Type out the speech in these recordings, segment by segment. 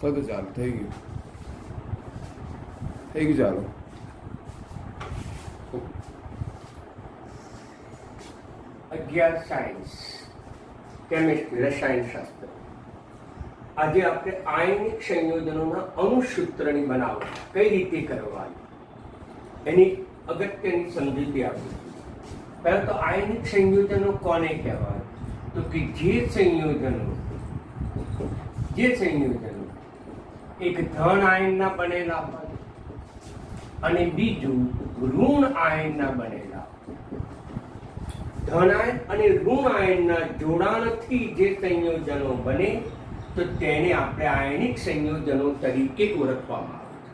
તો ચાલો થઈ ગયું ચાલો. અગિયાર સાયન્સ કેમિસ્ટ્રી રસાયણશાસ્ત્ર. આજે આપણે આયનિક સંયોજનોના અણુસૂત્રની બનાવટ કઈ રીતે કરવાની એની અગત્યની સમજૂતી આપીશું. પહેલા તો આયનિક સંયોજનો કોને કહેવાય? તો કે જે સંયોજનો એક ધન આયનના બનેલા હોય અને બીજું ઋણ આયનના બનેલા. ધન આયન અને ઋણ આયનના જોડાણથી જે સંયોજનો બને તો તેને આપણે આયનિક સંયોજનો તરીકે ઓળખવામાં આવે છે.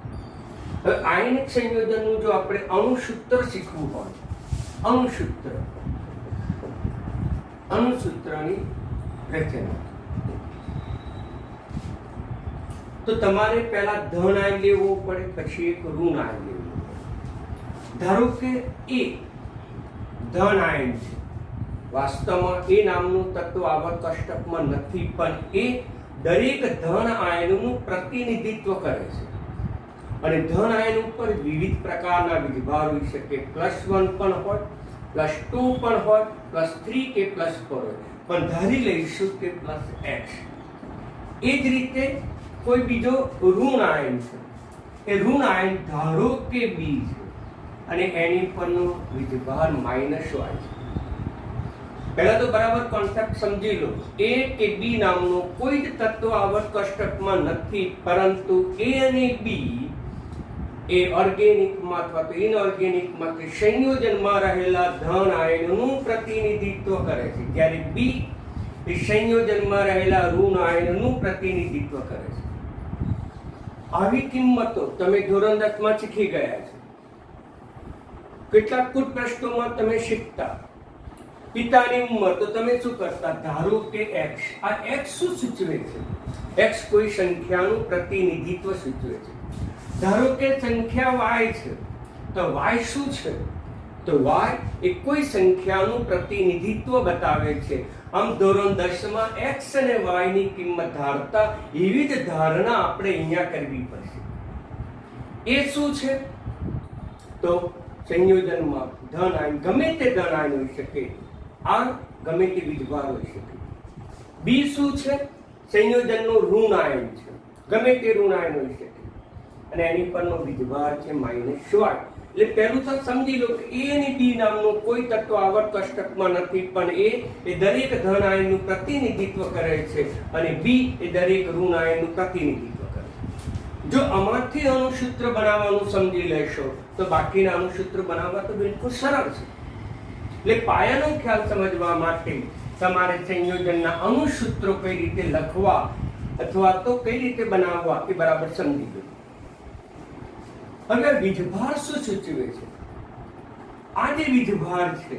હવે આયનિક સંયોજનનું જો આપણે અણુસૂત્ર શીખવું હોય, અણુસૂત્રની રચના, તો તમારે પહેલા ધન આયન લેવું પડે, પછી એક ઋણ આયન લેવું પડે. ધારો કે એ ધન આયન છે, વાસ્તવમાં એ નામનું તત્વ આવર્ત અષ્ટકમાં નથી, પણ એ દરેક ધન આયનનું પ્રતિનિધિત્વ કરે છે. અને ધન આયન ઉપર વિવિધ પ્રકારના વિજભાર હોઈ શકે. +1 પણ હોય, +2 પણ હોય, +3 કે +4 હોય, પણ ધારી લઈશું કે +x. એ જ રીતે કોઈ બીજો ઋણ આયન છે, એ ઋણ આયન ધારો કે બી છે અને એની પરનો વિજભાર -y છે. પહેલા તો બરાબર કોન્સેપ્ટ સમજી લો. એ કે બી નામનો કોઈ જ તત્વ આવર્ત કોષ્ટકમાં નથી, પરંતુ એ અને બી એ ઓર્ગેનિકમાં અથવા તો ઇનઓર્ગેનિકમાં કે સંયોજનમાં રહેલા ધન આયનનું પ્રતિનિધિત્વ કરે છે, જ્યારે બી એ સંયોજનમાં રહેલા ઋણ આયનનું પ્રતિનિધિત્વ કરે છે. આવી કિંમતો તમે ધોરણ 10 માં શીખી ગયા છો. કેટલાક કુટ પ્રશ્નોમાં તમે શીખતા. પિતાની ઉંમર તો તમે શું કરતા? ધારો કે x. આ x શું સૂચવે છે? x કોઈ સંખ્યાનું પ્રતિનિધિત્વ સૂચવે છે. ધારો કે સંખ્યા y છે, તો y શું છે? તો y એ કોઈ સંખ્યાનું પ્રતિનિધિત્વ બતાવે છે. આમ ધોરણ 10 માં x અને y ની કિંમત ધારતા એવી જ ધારણા આપણે અહીંયા કરવી પડશે. એ શું છે? તો સંયોજનમાં ધન આયન, ગમે તે ધન આયન હોઈ શકે, આ ગમે તે વિજભાર હોઈ શકે. બી શું છે? સંયોજનનો ઋણ આયન છે, ગમે તે ઋણ આયન હોઈ શકે અને એની પરનો વિજભાર છે -y. એટલે પહેલું તો સમજી લો કે એ અને બી નામનો કોઈ તત્વ આવર્ત કોષ્ટકમાં નથી, પણ એ દરેક ધન આયનનું પ્રતિનિધિત્વ કરે છે અને બી એ દરેક ઋણ આયનનું પ્રતિનિધિત્વ કરે છે. જો આમાંથી અણુસૂત્ર બનાવવાનું સમજી લેશો તો બાકીના અણુસૂત્ર બનાવવા તો બિલકુલ સરળ છે. એટલે પાયાનો ખ્યાલ સમજવા માટે તમારે સંયોજનના અણુસૂત્રો કઈ રીતે લખવા અથવા તો કઈ રીતે બનાવવા એ બરાબર સમજી લો. હવે વિજભાર શું સૂચવે છે? આ જે વિજભાર છે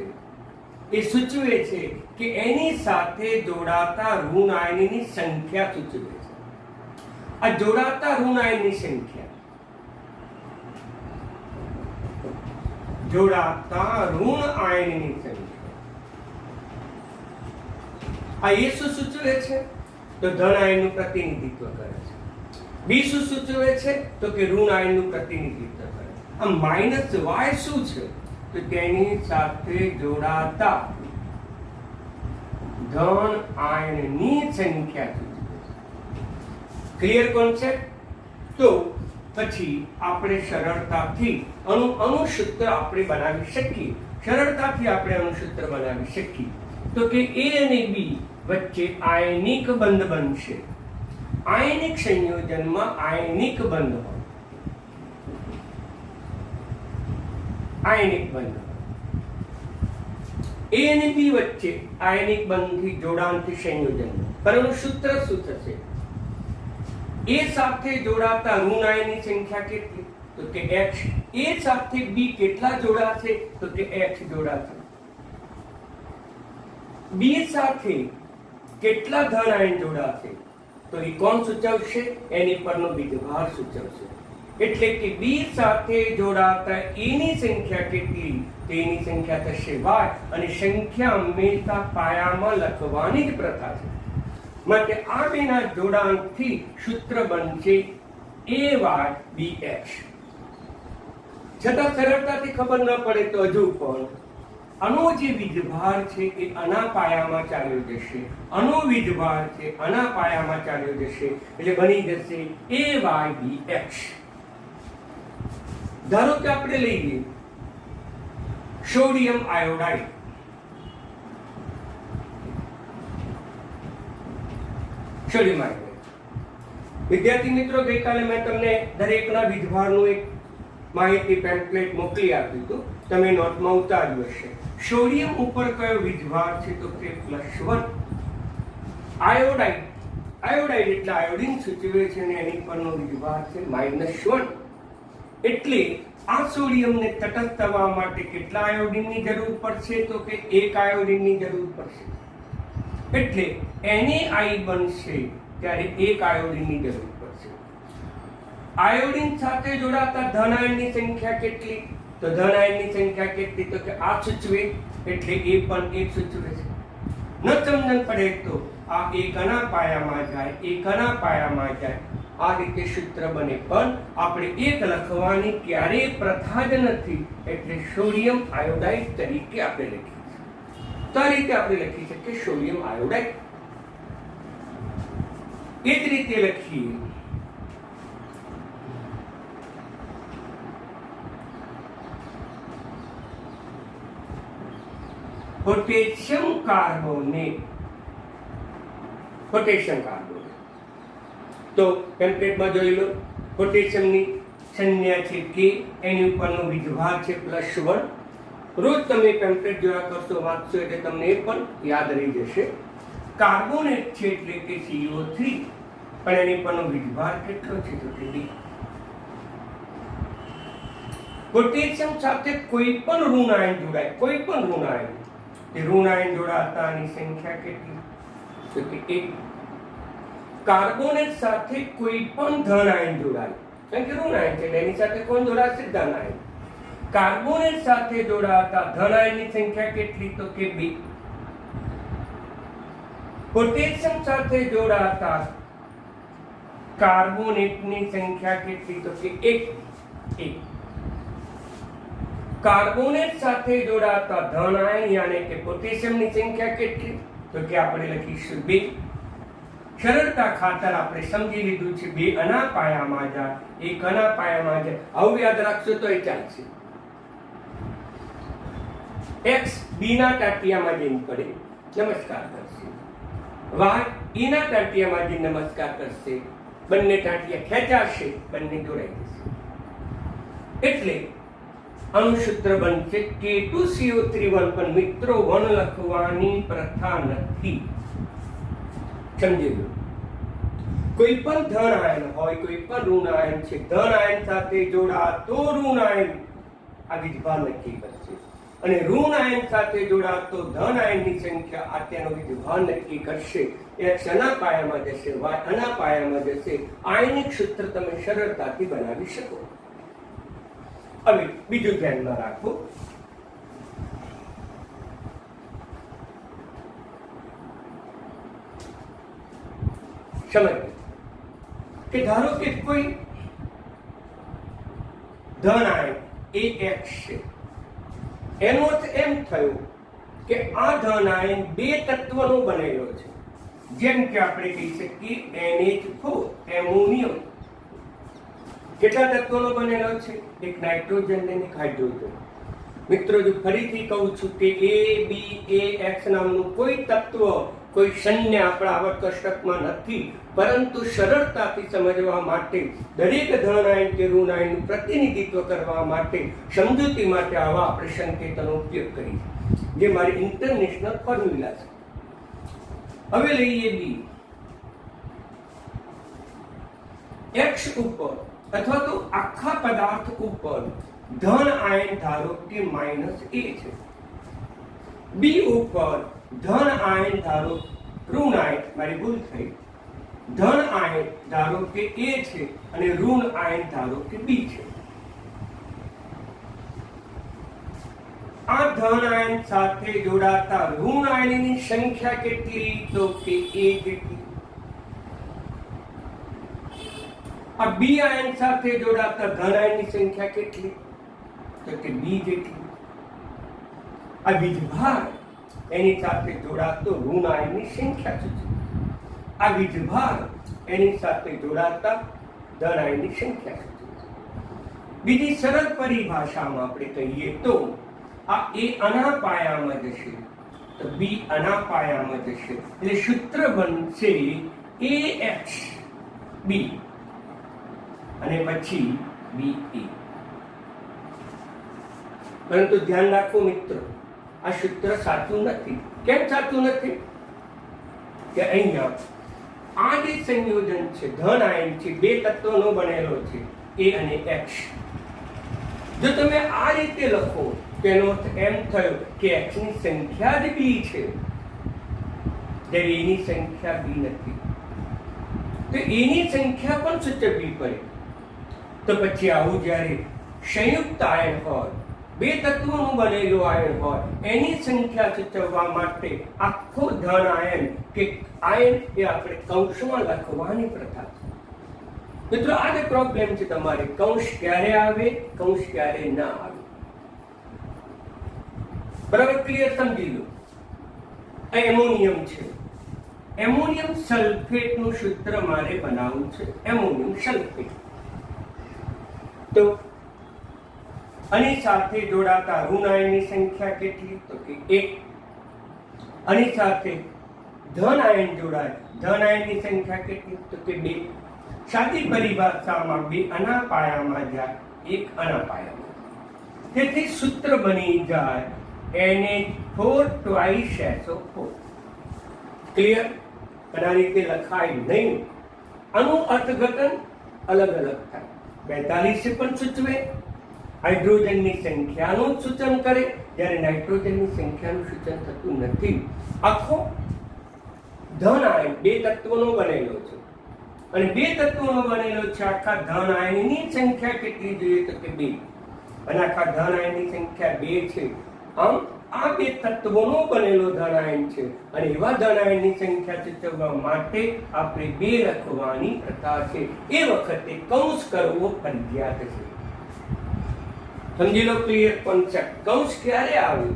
એ સૂચવે છે કે એની સાથે જોડાતા ઋણ આયનની સંખ્યા સૂચવે છે. આ જોડાતા ઋણ આયનની સંખ્યા, જોડાતા ઋણ આયનની સંખ્યા, આ એ શું સૂચવે છે? તો ધન આયનનું પ્રતિનિધિત્વ કરે છે. બી શું સૂચવે છે? તો કે ઋણ આયનનું પ્રતિનિધિત્વ કરે છે. આ -y શું છે? તો તેની સાથે જોડાતા ધન આયનની સંખ્યા સૂચવે છે. Clear concept? તો પછી આપણે સરળતાથી અણુસૂત્ર આપણે બનાવી શકીએ. તો કે એ અને બી વચ્ચે આયનિક બંધ બનશે. આયનિક સંયોજનમાં આયનિક બંધ હોય, એ અને બી વચ્ચે આયનિક બંધથી જોડાણથી સંયોજન. પરંતુ સૂત્ર શું થશે? એ સાથે જોડાતા ઋણ આયનની સંખ્યા કેટલી? તો કે x. એ સાથે બી કેટલા જોડાશે? તો કે x જોડાશે. બી સાથે કેટલા ધન આયન જોડાશે? તો એ કોણ સૂચવશે? એની પરનો વિજભાર સૂચવશે. એટલે કે બી સાથે જોડાતા એની સંખ્યા કેટલી? તેની સંખ્યા થશે y. અને સંખ્યા હંમેશા પાયામાં લખવાની જ પ્રથા છે. માટે આ બેના જોડાણથી સૂત્ર બનશે AyBx. છતાં સરળતાથી ખબર ન પડે તો હજુ પણ આનો જે વીજભાર છે એ આના પાયામાં ચાલ્યો જશે, આનો વીજભાર છે આના પાયામાં ચાલ્યો જશે, એટલે બની જશે AyBx. ધારો કે આપણે લઈએ સોડિયમ આયોડાઇડ. Sodium iodide. વિદ્યાર્થી મિત્રો, ગઈકાલે મેં તમને દરેકના વીજભારનું એક માહિતી પેમ્પલેટ મોકલી આપ્યું હતું, તમે નોટમાં ઉતાર્યું હશે. સોડિયમ ઉપર કયો વીજભાર છે તો કે +1. આયોડાઇડ, આયોડાઇડ એટલે આયોડિન સૂચવે છે અને એની પરનો વીજભાર છે -1. એટલે આ સોડિયમને તટસ્થવા માટે કેટલા આયોડિનની જરૂર પડશે તો કે 1 આયોડિનની જરૂર પડશે. એટલે NaI બનશે ત્યારે 1 આયોડિનની જરૂર પડશે. આયોડિન સાથે જોડાતા ધન આયનની સંખ્યા કેટલી તો ધન આયનની સંખ્યા કેટલી તો કે આ સૂચવે, એટલે એ પણ 1 સૂચવે છે. ન સમજણ પડે તો આ એકના પાયામાં જાય, એકના પાયામાં જાય, આ રીતે સૂત્ર બને. પણ આપણે 1 લખવાની ક્યારેય પ્રથા જ નથી, એટલે સોડિયમ આયોડાઇડ તરીકે આપણે લખીએ છીએ. તો આ રીતે આપણે લખી શકીએ સોડિયમ આયોડાઇડ. એ જ રીતે લખીએ પોટેશિયમ કાર્બોનેટ. પોટેશિયમ કાર્બોનેટ તો ટેમ્પલેટમાં જોઈ લો, પોટેશિયમની સંજ્ઞા છે કે, એની ઉપરનો વીજભાર છે +1. રોજ તમે પેમ્પલેટ જોયા કરશો, વાંચશો એટલે તમને એ પણ યાદ રહી જશે. કાર્બોનેટ છે એટલે કે CO3, પણ એની પરનો વીજભાર કેટલો છે તો કે 2. પોટેશિયમ સાથે કોઈ પણ ઋણ આયન જોડાય, કોઈ પણ ઋણ આયન, એ ઋણ આયન જોડાતાની સંખ્યા કેટલી તો કે 1. કાર્બોનેટ સાથે કોઈ પણ ધન આયન જોડાય, કારણ કે ઋણ આયન છે એટલે એની સાથે કોણ જોડાશે? ધન આયન. કાર્બોનેટ સાથે જોડાતા ધન આયનની સંખ્યા કેટલી તો કે 2. પોટેશિયમ સાથે જોડાતા કાર્બોનેટની સંખ્યા કેટલી તો કે 1. કાર્બોનેટ સાથે જોડાતા ધન આયન યાને કે પોટેશિયમની સંખ્યા કેટલી તો કે આપણે લખીશું 2. સરળતા ખાતર આપણે સમજી લીધું છે 2 આના પાયામાં જાય, 1 આના પાયામાં જાય. આવું યાદ રાખશો તો એ ચાલશે. x b ના ટાંટિયામાં જઈને પડે, નમસ્કાર કરશે. y e ના ટાંટિયામાં જઈને નમસ્કાર કરશે. બંને ટાંટિયા ખેંચાશે, બંને જોડાઈ જશે. એટલે આનું સૂત્ર બનશે K2CO3 પણ મિત્રો 1 લખવાની પ્રથા નથી. સમજી લો, કોઈ પણ ધન આયન હોય, કોઈ પણ ઋણ આયન છે, ધન આયન સાથે જોડાતો ઋણ આયન આ વીજભાર નક્કી કરશે, અને ઋણ આયન સાથે જોડાતો ધન આયનની સંખ્યા આ તેનો વીજભાર નક્કી કરશે. x આના પાયામાં જશે, y આના પાયામાં જશે. આયનિક સૂત્ર તમે સરળતાથી બનાવી શકો. હવે બીજું ધ્યાનમાં રાખો, સમજ કે ધારો કે કોઈ ધન આયન AX છે, એનો અર્થ એમ થયો કે આ ધન આયન 2 તત્વનો બનેલો છે. જેમ કે આપણે કહી શકીએ NH4 એમોનિયમ. કેટલા તત્વોનો બનેલો છે? એક નાઇટ્રોજન અને એક હાઇડ્રોજન. મિત્રો, જો ફરીથી કહું છું કે ABAX નામનું કોઈ તત્વ, કોઈ સંજ્ઞા આપણા આવર્ત કોષ્ટકમાં નથી, પરંતુ સરળતાથી સમજવા માટે, દરેક ધન આયન કે ઋણ આયનનું પ્રતિનિધિત્વ કરવા માટે, સમજૂતી માટે આવા આપણે સંકેતોનો ઉપયોગ કરીએ, જે મારી ઇન્ટરનેશનલ ફોર્મ્યુલા છે. હવે લઈએ બી. X ઉપર અથવા તો આખા પદાર્થ ઉપર ધન આયન ધારો કે -A છે. બી ઉપર ધન આયન ધારો, ઋણ આયન, મારી ભૂલ થઈ, ધન આયન ધારો કે A છે અને ઋણ આયન ધારો કે B છે. આ ધન આયન સાથે જોડાતા ઋણ આયનની સંખ્યા કેટલી તો કે A જેટલી. આ બી આયન સાથે જોડાતા ધન આયનની સંખ્યા કેટલી? તો કે બી જેટલી. આ વીજભાર એની સાથે જોડાતો ઋણ આયનની સંખ્યા સૂચવે. આ વીજભાર એની સાથે જોડાતા ધન આયનની સંખ્યા સૂચવે. બીજી સરળ પરિભાષામાં આપણે કહીએ તો આ એ આના પાયામાં જશે તો બી આના પાયામાં જશે, એટલે સૂત્ર બનશે AX બી અને પછી BE. પરંતુ ધ્યાન રાખો મિત્રો, આ સૂત્ર સાચું નથી. કેમ સાચું નથી? કે અહીંયા આ જે સંયોજન છે ધન આયન છે, બે તત્વોનો બનેલો છે A અને X. જો તમે આ રીતે લખો તેનો અર્થ એમ થયો કે X ની સંખ્યા જ B છે, જ્યારે A ની સંખ્યા B નથી. તો A ની સંખ્યા પણ સૂચવવી પડે. તો પછી આવું જ્યારે સંયુક્ત આયન હોય, બે તત્વોનું બનેલું આયન હોય, એની સંખ્યા સૂચવવા માટે આખો ધન આયન કે આયન એ આપણે કૌંસમાં લખવાની પ્રથા છે. મિત્રો આ જ પ્રોબ્લેમ છે તમારે, કૌંસ ક્યારે આવે, કૌંસ ક્યારે ના આવે. બરાબર ક્લિયર સમજી લો. આ એમોનિયમ છે, એમોનિયમ સલ્ફેટનું સૂત્ર મારે બનાવવું છે, એમોનિયમ સલ્ફેટ. તો આની સાથે જોડાતા ઋણ આયનની સંખ્યા કેટલી? તો કે 1. આની સાથે ધન આયન જોડાય, ધન આયનની સંખ્યા કેટલી? તો કે 2. સાદી પરિભાષામાં 2 આના પાયામાં જાય, 1 આના પાયામાં. તેથી સૂત્ર બની જાય NH4 twice SO4. ક્લિયર? આ રીતે લખાય નહીં. આનું અર્થઘટન અલગ અલગ થાય. 42 પણ સૂચવે, હાઇડ્રોજનની સંખ્યાનું સૂચન કરે, જ્યારે નાઇટ્રોજનની સંખ્યાનું સૂચન થતું નથી. આખો ધન આયન બે તત્વોનો બનેલો છે, અને બે તત્વોનો બનેલો છે. આખા ધન આયનની સંખ્યા કેટલી જોઈએ? તો કે 2. અને આખા ધન આયનની સંખ્યા 2 છે. આમ આ બે તત્વોનો બનેલો ધન આયન છે, અને એવા ધન આયનની સંખ્યા સૂચવવા માટે આપણે 2 લખવાની પ્રથા છે. એ વખતે કૌંસ કરવો ફરજિયાત છે. સમજી લો ક્લિયર કોન્સેપ્ટ. કૌંસ ક્યારે આવે?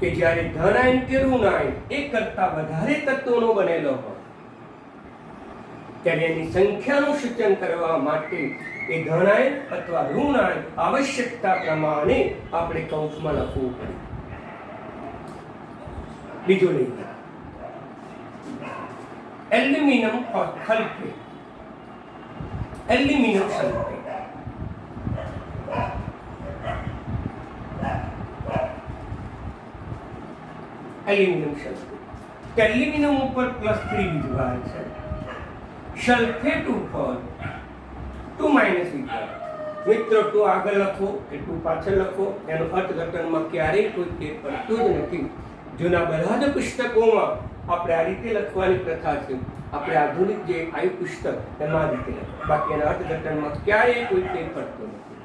કે જ્યારે ધન આયન કે ઋણ આયન એક કરતા વધારે તત્વોનો બનેલો હોય, ત્યારે એની સંખ્યાનું સૂચન કરવા માટે એ ધન આયન અથવા ઋણ આયન આવશ્યકતા પ્રમાણે આપણે કૌંસમાં લખવું પડે. બીજું લઈએ aluminium sulphate. Aluminium sulphate aluminium sulphate. Aluminium ઉપર +3 વીજભાર છે, સલ્ફેટ ઉપર 2 વીજભાર. મિત્રો 2 આગળ લખો કે 2 પાછળ લખો, એનો અર્થઘટનમાં ક્યારેય કોઈ ફેર પડતું જ નથી. જૂના બધા જ પુસ્તકોમાં આપણે આ રીતે લખવાની પ્રથા છે. આપણે આધુનિક જે આવ્યું પુસ્તક એમાં આ રીતે લખો, બાકી એના અર્થઘટનમાં ક્યારેય કોઈ ફેર પડતો નથી.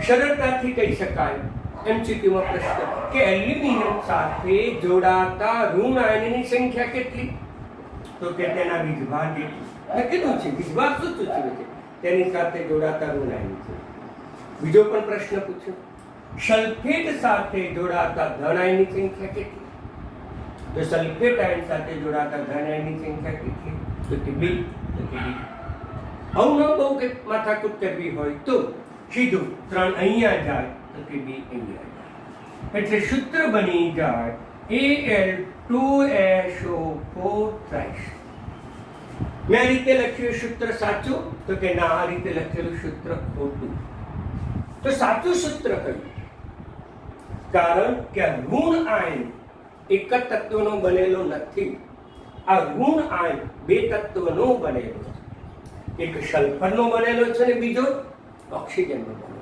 સરળતાથી કહી શકાય MCQમાં પ્રશ્ન કે એલ્યુમિનિયમ સાથે જોડાતા ઋણ આયનની સંખ્યા કેટલી? તો કે તેના વીજભાર કેટલી. મેં કીધું છે વીજભાર શું સૂચવે છે? તેની સાથે જોડાતા ઋણ આયન છે. બીજો પણ પ્રશ્ન પૂછ્યો, સલ્ફેટ સાથે જોડાતા ધન આયનની સંખ્યા કેટલી? તો સલ્ફેટ આયન સાથે જોડાતા ધન આયનની સંખ્યા કેટલી? તો કે 2. આવું ન બહુ કે માથાકૂટ કરવી હોય તો સીધું 3 અહીંયા જાય તો કે 2 અહીંયા જાય. એટલે સૂત્ર બની જાય Al2SO4 thrice. મેં આ રીતે લખ્યું સૂત્ર સાચું? તો કે ના, આ રીતે લખેલું સૂત્ર ખોટું. તો સાચું સૂત્ર કયું? કારણ કે આ ઋણ આયન એક જ તત્વનો બનેલો નથી. આ ઋણ આયન બે તત્વનો બનેલો છે. એક સલ્ફરનો બનેલો છે અને બીજો ઓક્સિજનનો બનેલો.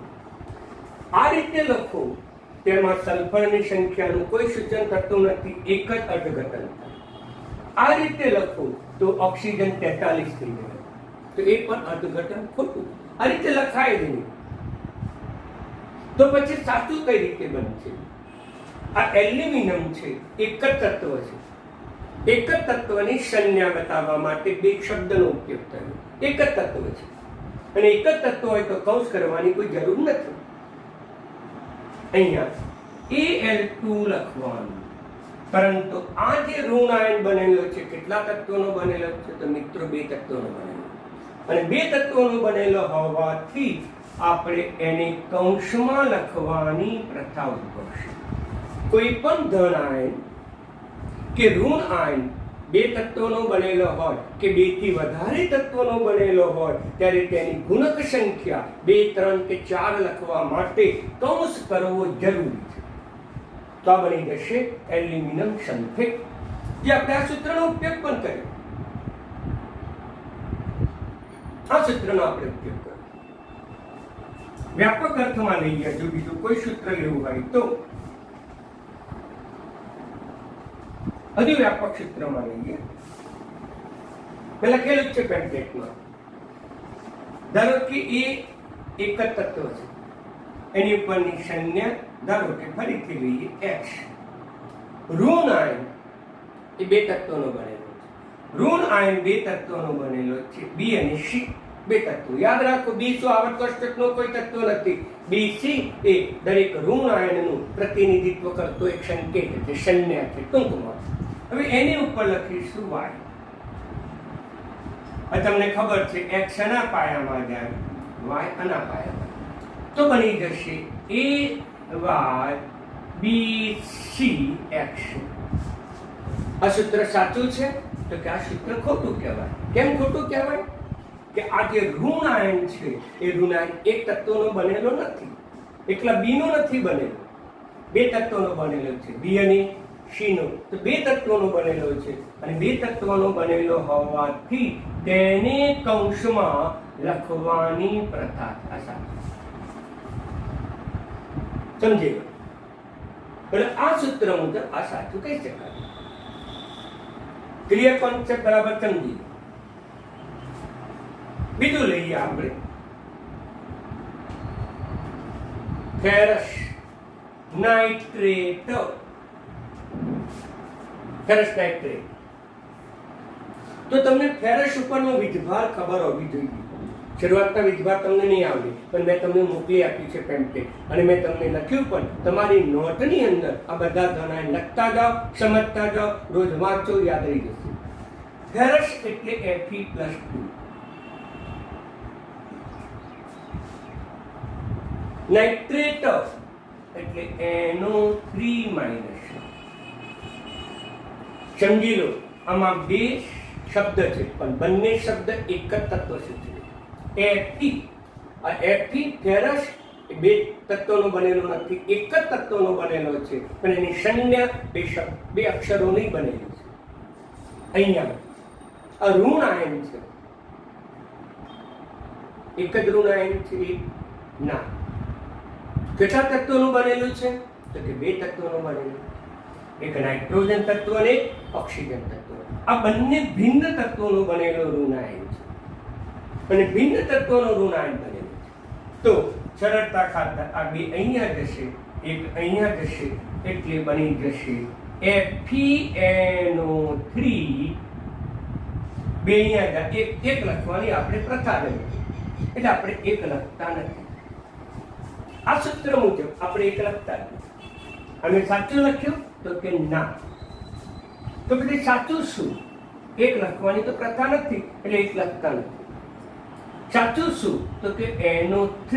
આ રીતે લખો તેમાં સલ્ફરની સંખ્યાનું કોઈ સૂચન થતું નથી, એક જ અર્થઘટન થાય. આ રીતે લખો તો ઓક્સિજન 43 થઈ જાય, તો એ પણ અર્થઘટન ખોટું. આ રીતે લખાય જ નહીં. તો પછી સાચું કઈ રીતે બનશે? આ એલ્યુમિનિયમ છે, એક જ તત્વ છે. એક જ તત્વની સંજ્ઞા બતાવવા માટે બે શબ્દનો ઉપયોગ થયો. એક જ તત્વ છે અને એક જ તત્વ હોય તો કૌંસ કરવાની કોઈ જરૂર નથી. અહીંયા Al2 લખવાનું, પરંતુ આ જે ઋણ આયન બનેલો છે કેટલા તત્વોનો બનેલો છે? તો મિત્રો બે તત્વોનો બનેલો, અને બે તત્વોનો બનેલો હોવાથી આપણે એને કૌંસમાં લખવાની પ્રથા ઉદ્ભવશે. કોઈ પણ ધન આયન કે ઋણ આયન બે તત્વોનો બનેલો હોય કે બે થી વધારે તત્વોનો બનેલો હોય ત્યારે તેની ગુણક સંખ્યા 2, 3 કે 4 લખવા માટે કૌંસ કરવો જરૂરી છે. તો આ બની જશે એલ્યુમિનિયમ સલ્ફેટ, જે આપણે આ સૂત્રનો ઉપયોગ પણ કર્યો. આ સૂત્રનો આપણે ઉપયોગ કર્યો. વ્યાપક અર્થમાં લઈએ, જો બીજું કોઈ સૂત્ર લેવું હોય તો હજુ વ્યાપક સૂત્રમાં લઈએ. પેલા કેલું છે પેમ્પલેટમાં, ધારો કે એ એક જ તત્વ છે, એની ઉપરની સંજ્ઞા ધારો કે ફરીથી લઈએ X. ઋણ આયન એ બે તત્વોનો બનેલો છે. ઋણ આયન બે તત્વોનો બનેલો છે, B અને C બે તત્વો. યાદ રાખો, B શું આવર્ત કોષ્ટકનો કોઈ તત્વ નથી. BC એ દરેક ઋણ આયનનું પ્રતિનિધિત્વ કરતો એક સંકેત છે, સંજ્ઞા છે ટૂંકમાં. હવે એની ઉપર લખીશું Y. તમને ખબર છે X આના પાયામાં જાય, Y આના પાયામાં, તો બની જશે AYBCX. આ સૂત્ર સાચું છે? તો કે આ સૂત્ર ખોટું કહેવાય. કેમ ખોટું કહેવાય? કે આ જે ઋણ આયન છે એ ઋણ આયન એક તત્વનો બનેલો નથી, એકલા B નો નથી બનેલો, બે તત્વોનો બનેલો છે, B અને C નો. તો બે તત્વોનો બનેલો છે, અને બે તત્વોનો બનેલો હોવાથી તેને કૌંસમાં લખવાની પ્રથા સમજી ગયો. એટલે આ સૂત્ર મુજબ આ સાચું કહી શકાય. ક્લિયર કોન્સેપ્ટ બરાબર સમજી. બીજું લઈએ આપણે ફેરસ નાઇટ્રેટ. ફેરસ નાઇટ્રેટ, તો તમને ફેરસ ઉપરનો વિજભાર ખબર હોવી જોઈએ. શરૂઆતના વિજભાર તમને નહીં આવડે, પણ મેં તમને મોકલી આપ્યું છે પેમ્પલેટ, અને મેં તમને લખ્યું પણ. તમારી નોટની અંદર આ બધા ધનાય લખતા જાઓ, સમજતા જાઓ, રોજ વાંચો, યાદ રહી જશે. ફેરસ એટલે Fe+2. નાઇટ્રેટ એટલે NO3-. સમજી લો, આમાં બે શબ્દ છે પણ બંને શબ્દ એક જ તત્વ સૂચવે. Fe, આ Fe ફેરસ એ બે તત્વોનો બનેલો નથી, એક જ તત્વનો બનેલો છે, પણ એની સંજ્ઞા બે અક્ષરોની બનેલી છે. અહીંયા આ ઋણ આયન છે, એક જ ઋણ આયન છે ના. કેટલા તત્વોનું બનેલું છે? તો કે બે તત્વોનું બનેલું, એક નાઇટ્રોજન તત્વ અને ઓક્સિજન તત્વ. આ બંને ભિન્ન તત્વોનું બનેલો ઋણ આયન છે, અને ભિન્ન તત્વોનું ઋણ આયન બનેલું છે. તો સરળતા ખાતર આ બે અહીંયા જશે, એક અહીંયા જશે, એટલે બની જશે FeNO3. બે અહીંયા જાય, એક લખવાની આપણે પ્રથા રહી, એટલે આપણે એક લખતા નથી. આ સૂત્ર મુજબ આપણે એક લખતા નથી. અમે સાચું લખ્યું? તો કે ના. તો પછી સાચું શું? એક લખવાની તો પ્રથા નથી, એટલે એક લખતા નથી. સાચું શું? તો કે NO3.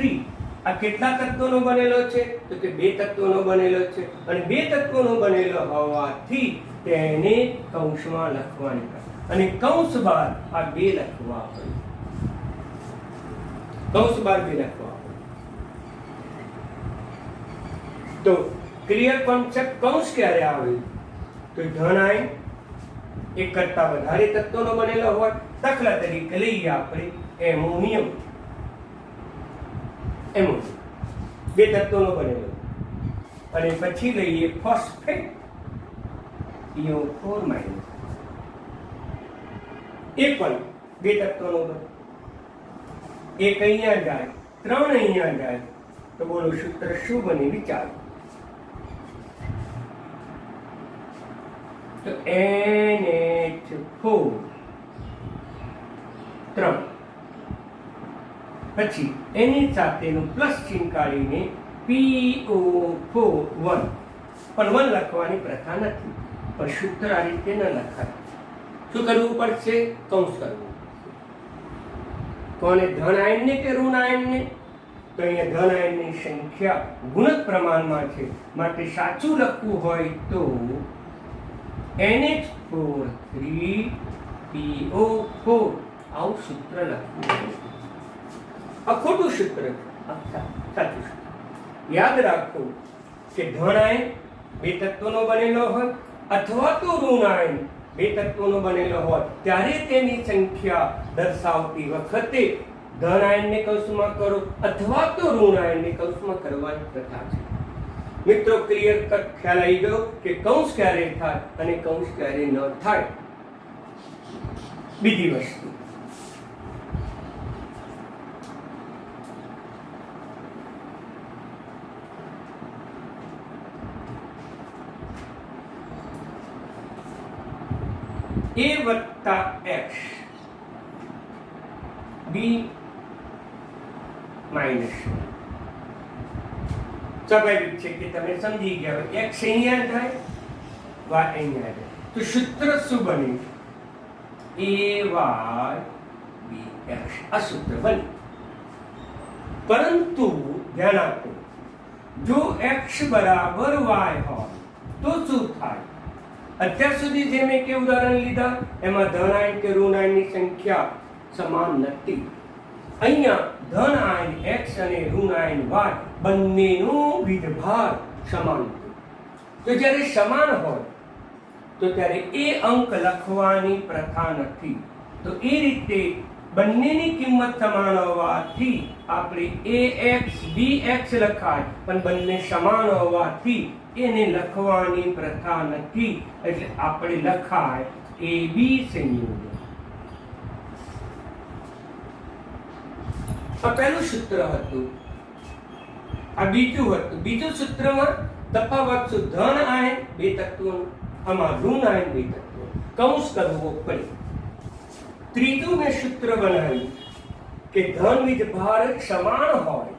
આ કેટલા તત્વોનો બનેલો છે? તો કે બે તત્વોનો બનેલો છે, અને બે તત્વોનો બનેલો હોવાથી તેને કૌંસમાં લખવાની પ્રથા. અને કૌંસ બહાર આ બે લખવા પડે, કૌંસ બહાર બે લખવા. તો ક્લિયર કોન્સેપ્ટ. કૌંસ ક્યારે આવે? તો ધન આયન એક કરતા વધારે તત્વોનો બનેલો હોય. દાખલા તરીકે લઈએ આપણે એમોનિયમ. બે તત્વોનો બનેલો, અને પછી લઈએ ફોસ્ફેટ EO4-. એ પણ બે તત્વોનો બને. એક અહીંયા જાય, 3 અહીંયા જાય, તો બોલો સૂત્ર શું બને? વિચારો. તો NH4 3, પછી એની સાથેનું પ્લસ ચિહ્ન કાઢીને PO4 1, પણ 1 લખવાની પ્રથા નથી, પણ સૂત્ર આ રીતે ન લખાય. શું કરવું પડશે? કૌંસ કરવું. કોને? ધન આયનને કે ઋણ આયનને? તો અહીંયા ધન આયનની સંખ્યા ગુણક પ્રમાણમાં છે, માટે સાચું લખવું હોય તો NH4 3PO4 આવું સૂત્ર લખવું. આ ખોટું સૂત્ર છે, સાચું સૂત્ર. યાદ રાખો કે ધન આયન 2 તત્વોનો બનેલો હોય અથવા તો ઋણ આયન 2 તત્વોનો બનેલો હોય ત્યારે તેની સંખ્યા દર્શાવતી વખતે ધન આયનને કૌંસમાં કરો અથવા તો ઋણ આયનને કૌંસમાં કરવાની પ્રથા છે. મિત્રો, ક્લિયર કટ ખ્યાલ આવી ગયો કે કૌંસ ક્યારે થાય અને કૌંસ ક્યારે ન થાય. બીજી વસ્તુ, A વત્તા X B માઇનસ. સ્વાભાવિક છે કે તમે સમજી ગયા હોય. X અહીંયા થાય, Y અહીંયા થાય, તો સૂત્ર શું બને? AYBX. આ સૂત્ર બને. પરંતુ ધ્યાન આપો, જો X બરાબર Y હોય તો શું થાય? અત્યાર સુધી જે મેં કે ઉદાહરણ લીધા એમાં ધન આયન કે ઋણ આયનની સંખ્યા સમાન નથી. અહીંયા ધન આયન X અને ઋણ આયન Y બંનેનો વિદભાર સમાન છે. તો જ્યારે સમાન હોય તો ત્યારે એ અંક લખવાની પ્રથા નથી. તો એ રીતે બંનેની કિંમત સમાન હોવાથી આપણે AX BX લખાય, પણ બંને સમાન હોવાથી એને લખવાની પ્રથા નથી, એટલે આપણે લખાય AB સંયોજન. આ પહેલું સૂત્ર હતું. આ બીજું હતું. બીજું સૂત્રમાં તફાવત શું? ધન આયન 2 તત્વોનું, આમાં ઋણ આયન 2 તત્વો. કૌંસ કરવો પડે. ત્રીજું મેં સૂત્ર બનાવ્યું કે ધન વિદભાર સમાન હોય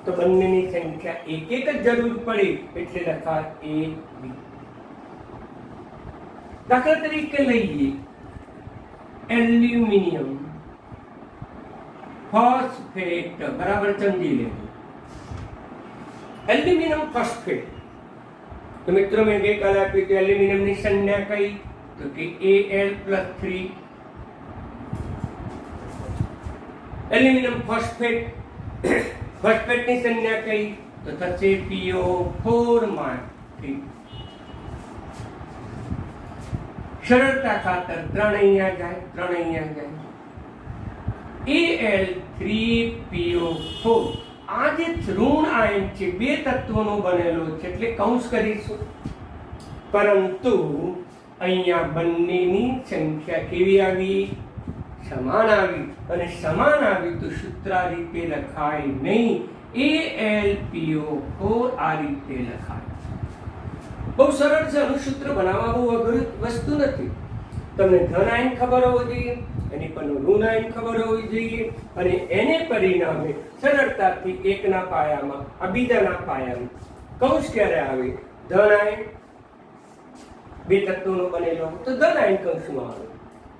તો બંનેની સંખ્યા એક જ જરૂર પડે, એટલે લખાય AB. દાખલા તરીકે લઈએ એલ્યુમિનિયમ ફોસ્ફેટ, બરાબર સમજી લેવું. એલ્યુમિનિયમ ફોસ્ફેટ, તો મિત્રો મેં ગઈકાલે આપ્યું કે એલ્યુમિનિયમની સંજ્ઞા કઈ? તો કે Al+3. એલ્યુમિનિયમ ફોસ્ફેટ, ફોસ્ફેટની સંજ્ઞા કઈ? તો થશે PO4-3. સરળતા ખાતર 3 અહીંયા જાય, 3 અહીંયા જાય. Al3PO4. આ જે ઋણ આયન છે 2 તત્વોનો બનેલો છે, એટલે કૌંસ કરીશું. પરંતુ અહીંયા બંનેની સંખ્યા કેવી આવી? સમાન આવી. અને સમાન આવી તો સૂત્ર આ રીતે લખાય નહીં. AlPO4 આ રીતે લખાય. બહુ સરળ છે. આનું સૂત્ર બનાવવા બહુ અઘરી વસ્તુ નથી. તમને ધન આયન ખબર હોવી જોઈએ, એની પરનું ઋણ આયન ખબર હોવી જોઈએ, અને એને પરિણામે સરળતાથી એકના પાયામાં આ બીજાના પાયામાં કૌંસ ક્યારે આવે? ધન આયન 2 તત્વોનો બનેલો હોય તો ધન આયન કૌંસમાં આવે,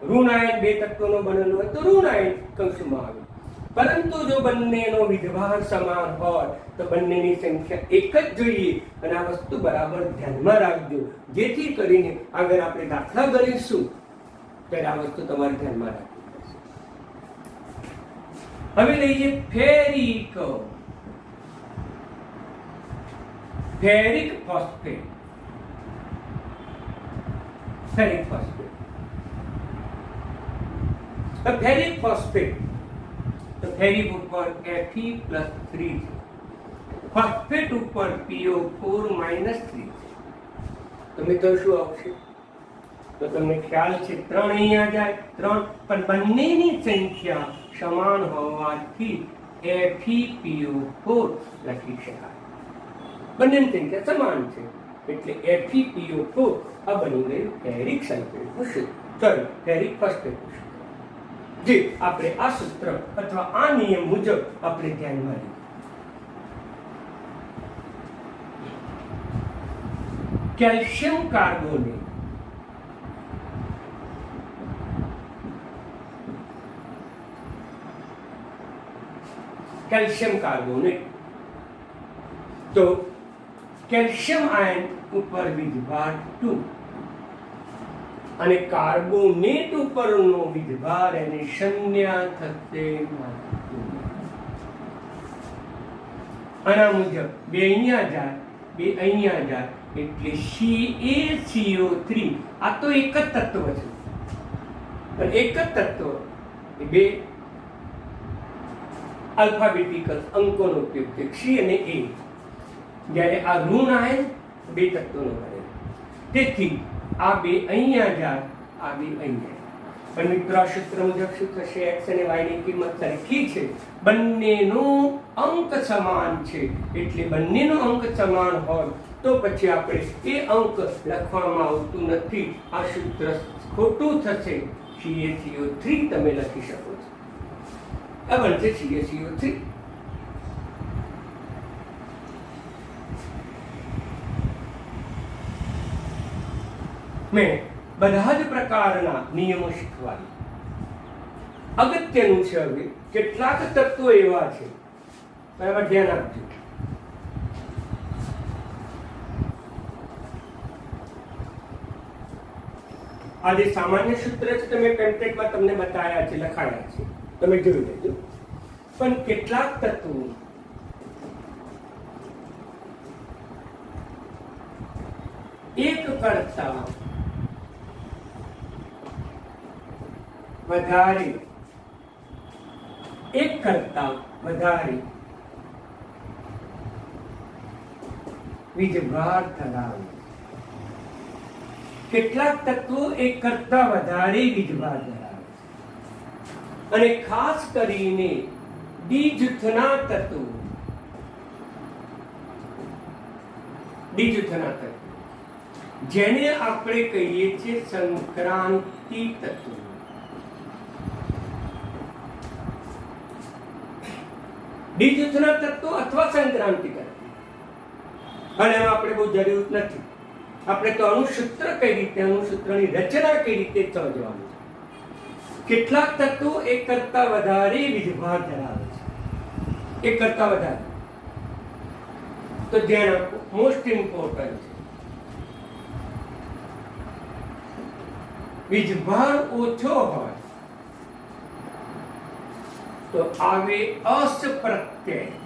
ઋણ આયન 2 તત્વોનો બનેલો હોય તો ઋણ આયન કૌંસમાં આવે. પરંતુ જો બંનેનો વિદભાર સમાન હોય તો બંનેની સંખ્યા એક જ જોઈએ. અને આ વસ્તુ બરાબર ધ્યાનમાં રાખજો, જેથી કરીને આગળ આપણે દાખલા ગણીશું ત્યારે આ વસ્તુ તમારે ધ્યાનમાં રાખવી પડશે. હવે લઈએ ferric phosphate. Ferric phosphate, ferric phosphate, તો ફેરિક ઉપર Fe+3 છે, ફોસ્ફેટ ઉપર PO4-3 છે. તો મિત્રો શું આવશે? તો તમને ખ્યાલ છે 3 અહીંયા જાય, 3, પણ બંનેની સંખ્યા સમાન હોવાથી FePO4 લખી શકાય. બંનેની સંખ્યા સમાન છે એટલે FePO4 આ બની ગયું ફેરિક સલ્ફેટનું સૂત્ર, સોરી ફેરિક ફોસ્ફેટનું સૂત્ર, જે આપણે આ સૂત્ર અથવા આ નિયમ મુજબ આપણે ધ્યાનમાં લીધું. કેલ્શિયમ કાર્બોનેટ તો કેલ્શિયમ આયન ઉપર વીજભાર 2 અને કાર્બોનેટ ઉપરનો વીજભાર એને શૂન્ય થશે. આના મુજબ બે અહીંયા જાય, બે અહીંયા જાય, એટલે CaCO3. આ તો એક જ તત્વ છે, પણ એક જ તત્વ બે આલ્ફાબેટિકલ અંકોનો ઉપયોગ છે, C અને A. જ્યારે આ ઋણ આયન બે તત્વોનો બને, તેથી આ બે અહીંયા જાય, આ બે અહીંયા. પણ મિત્રો આ સૂત્ર મુજબ શું થશે? x અને y ની કિંમત સરખી છે, બંનેનો અંક સમાન છે, એટલે બંનેનો અંક સમાન હોય તો પછી આપણે એ અંક લખવામાં આવતું નથી. આ સૂત્ર ખોટું થશે. CaCO3 તમે લખી શકો છો, આ બનશે CaCO3. મેં બધા જ પ્રકારના નિયમો શીખવાડી. અગત્યનું છે હવે કેટલાક તત્વો એવા છે, બરાબર ધ્યાન આપજો. આ જે સામાન્ય સૂત્ર છે તમે પેમ્પલેટમાં તમને બતાવ્યા છે, લખાયા છે, તમે જોઈ લેજો. પણ કેટલાક તત્વો એક કરતા વધારે વીજભાર ધરાવે. કેટલાક તત્વો એક કરતા વધારે વીજભાર ધરાવે અને ખાસ કરીને ડી જૂથના તત્વો જેને આપણે કહીએ છીએ સંક્રાંતિ તત્વો. ડી જૂથના તત્વો અથવા સંક્રાંતિ તત્વો, અને એમાં આપણે બહુ જરૂર નથી. આપણે તો અણુસૂત્ર કઈ રીતે, અણુસૂત્રની રચના કઈ રીતે સમજવાનું છે. કેટલાક તત્વો એક કરતા વધારે વીજભાર ધરાવે છે, એક કરતા વધારે. તો ધ્યાન આપો, મોસ્ટ ઇમ્પોર્ટન્ટ છે. વીજભાર ઓછો હોય તો આવે અસ પ્રત્યય,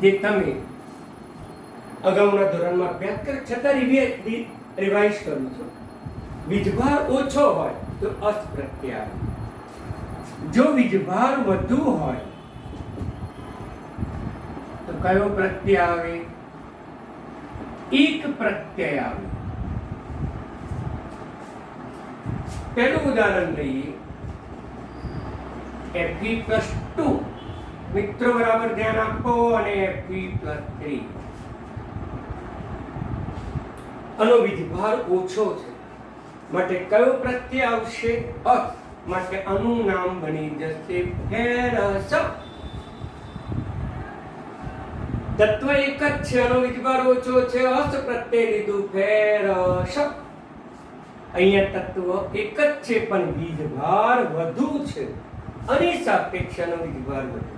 જે તમે અગાઉના ધોરણમાં અભ્યાસ કર્યો છતાં રિવાઇઝ કરું છું. વીજભાર ઓછો હોય તો અસ પ્રત્યય આવે. જો વીજભાર વધુ હોય તો કયો પ્રત્યય આવે? એક પ્રત્યય આવે. પહેલું ઉદાહરણ લઈએ, Fe+2. મિત્રો બરાબર ધ્યાન આપો, અને Fe+3. આનો વીજભાર ઓછો છે માટે કયો પ્રત્યય આવશે? અસ. માટે આનું નામ બની જશે ફેરસ. તત્વ એક જ છે, આનો વીજભાર ઓછો છે, અસ પ્રત્યય લીધું ફેરસ. અહીંયા તત્વ એક જ છે પણ વીજભાર વધુ છે, અને સાપેક્ષનો વીજભાર વધુ,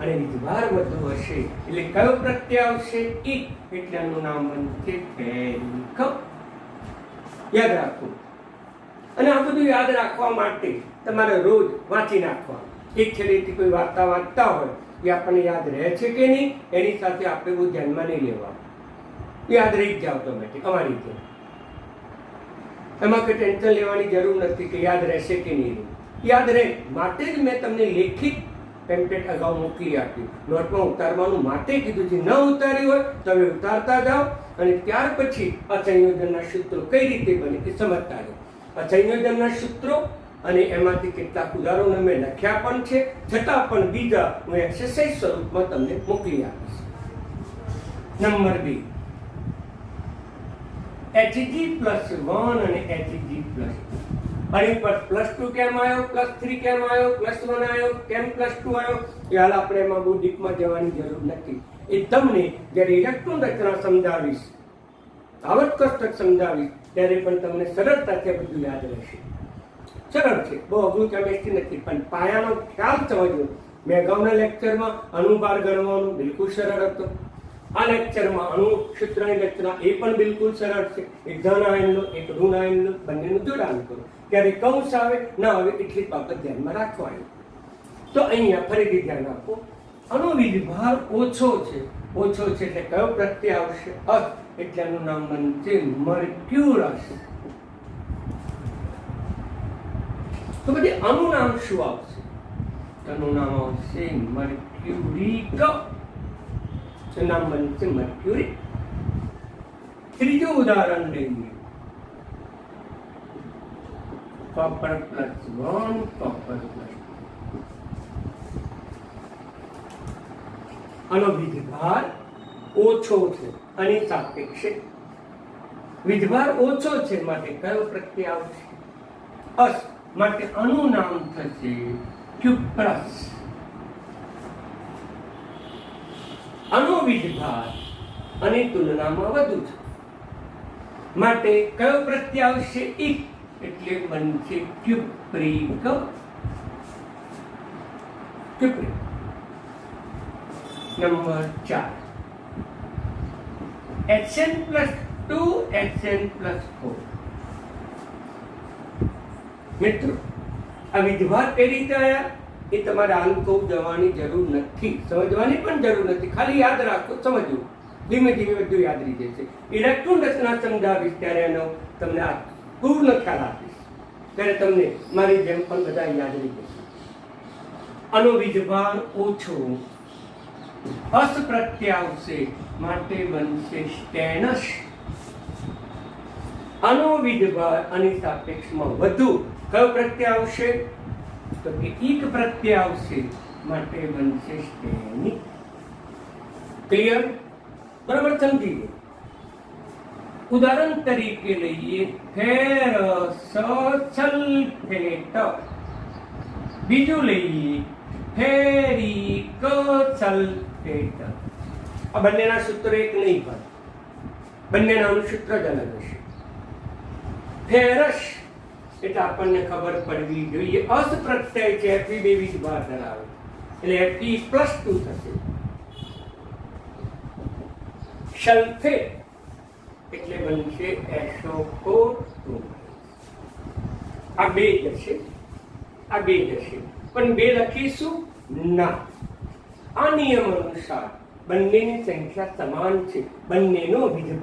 અને વીજભાર વધુ હશે એટલે કયો પ્રત્યય આવશે? એક. એટલે આનું નામ બનશે ફેરિક. યાદ રાખો. અને આ બધું યાદ રાખવા માટે તમારે રોજ વાંચી નાખવાનું. એક છેલ્લેથી કોઈ વાર્તા વાંચતા હોય એ આપણને યાદ રહે છે કે નહીં, એની સાથે આપણે બહુ ધ્યાનમાં નહીં લેવાનું. યાદ રહી જ જાવ ઓટોમેટિક અમારી રીતે. એમાં કોઈ ટેન્શન લેવાની જરૂર નથી કે યાદ રહેશે કે નહીં. યાદ રહે માટે જ મેં તમને લેખિત પેમ્પલેટ અગાઉ મૂકી આપ્યું. નોટમાં ઉતારવાનું માટે કીધું છે. ન ઉતાર્યું હોય તો હવે ઉતારતા જાઓ, અને ત્યાર પછી આ સંયોજનના સૂત્રો કઈ રીતે બને એ સમજતા જાઓ. આ સંયોજનના સૂત્રો અને એમાંથી કેટલાક ઉદાહરણો મેં લખ્યા પણ છે, છતાં પણ બીજા હું એક્સરસાઇઝ સ્વરૂપમાં તમને મોકલી આપીશ. નંબર 2 Hg+1 અને Hg+2 અહીં પર +2 કેમ આવ્યો, +3 કેમ આવ્યો, +1 આવ્યો, કેમ +2 આવ્યો, એ હાલ આપણે એમાં બહુ ડીપમાં જવાની જરૂર નથી. એ તમને જ્યારે ઇલેક્ટ્રોન રચના સમજાવીશ, આવર્ત કોષ્ટક સમજાવીશ, ત્યારે પણ તમને સરળતાથી આ બધું યાદ રહેશે. સરળ છે, બહુ અઘરું કેમિસ્ટ્રી નથી, પણ પાયાનો ખ્યાલ સમજવો. મેં અગાઉના લેક્ચરમાં અણુભાર ગણવાનું બિલકુલ સરળ હતો. આ લેક્ચરમાં અણુ સૂત્રની રચના એ પણ બિલકુલ સરળ છે. એક ધન આયન લો, એક ઋણ આયન લો, બંનેનું જોડાણ કરો. ત્યારે કૌંસ આવે ના આવે એટલી બાબત ધ્યાનમાં રાખવાની. તો અહીંયા ફરીથી ધ્યાન આપો, અણુ વીજભાર ઓછો છે. ઓછો છે એટલે કયો પ્રત્યય આવશે? અસ. એટલે એનું નામ બનશે મર્ક્યુરસ. તો પછી આનું નામ શું આવશે? આનું નામ આવશે મર્ક્યુરિક. નામ બનશે મર્ક્યુરી. ત્રીજું ઉદાહરણ લઈએ, કોપર +1 કોપર +2. આનો વીજભાર ઓછો છે, આની સાપેક્ષે વીજભાર ઓછો છે માટે કયો પ્રત્યય આવશે? અસ. માટે આનું નામ થશે ક્યુપ્રસ. આનો વીજભાર આની તુલનામાં વધુ છે માટે કયો પ્રત્યય આવશે? ઇક. એટલે બનશે cupric. Cupric. Number 4 Hn+2 Hn+4. મિત્રો, આ વીજભાર કઈ રીતે આવ્યા એ તમારે અંકો જવાની જરૂર નથી, સમજવાની પણ જરૂર નથી. ખાલી યાદ રાખો, સમજવું. ધીમે ધીમે બધું યાદ રહી જશે. ઇલેક્ટ્રોન રચના સમજાવીશ ત્યારે એનો તમને આ પૂર્ણ ખ્યાલ આપીશ, ત્યારે તમને મારી જેમ પણ બધા યાદ રહી જશે. આનો વીજભાર ઓછો, અસ પ્રત્યય આવશે માટે બનશે સ્ટેનસ. આનો વીજભાર આની સાપેક્ષમાં વધુ, કયો પ્રત્યય આવશે? તો કે ઇક પ્રત્યય આવશે માટે બનશે સ્ટેનિક. ક્લિયર? બરાબર સમજી ગયો. ઉદાહરણ તરીકે લઈએ ફેરસ સલ્ફેટ. બીજું લઈએ ફેરિક સલ્ફેટ. આ બંનેના સૂત્ર એક નહીં હોય, બંનેના સૂત્ર જ અલગ હશે. ફેરસ એટલે આપણને ખબર પડવી જોઈએ, અસ પ્રત્યય છે, Fe બે વીજભાર ધરાવે એટલે Fe+2 થશે. સલ્ફેટ એટલે બનશે SO4. આ બે જશે, આ બે જશે, પણ બે લખીશું ના. આ નિયમ અનુસાર બંનેની સંખ્યા સમાન છે, બંનેનો વીજભાર